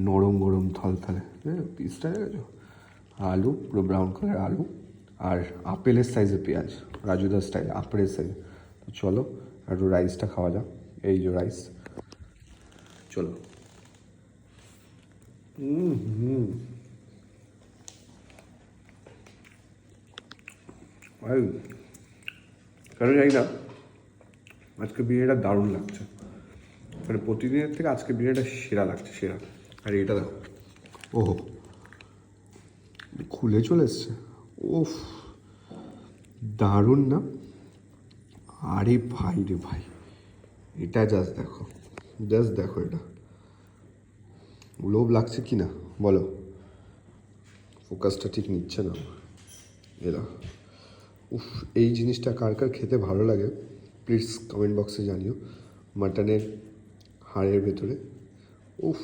নরম গরম থলথলে, পিসটা দেখেছো? আলু পুরো ব্রাউন কালার আলু, আর আপেলের সাইজের পেঁয়াজ, রাজুদার স্টাইল আপেলের সাইজ। তো চলো একটু রাইসটা খাওয়া যাক। এই যে রাইস, চলো। ভাই কেন জানি না আজকে বিরিয়ানিটা দারুণ লাগছে, মানে প্রতিদিনের থেকে আজকে বিরিয়ানিটা সেরা লাগছে, সেরা। আর এটা দেখো, ওহো খুলে চলে এসছে, ওফ দারুণ না? আরে ভাই রে ভাই, এটা জাস্ট দেখো, জাস্ট দেখো, এটা লোভ লাগছে কি না বলো? ফোকাসটা ঠিক নিচ্ছে না এরা। উফ, এই জিনিসটা কার কার খেতে ভালো লাগে প্লিজ কমেন্ট বক্সে জানিও। মাটনের হাড়ের ভেতরে, উফ।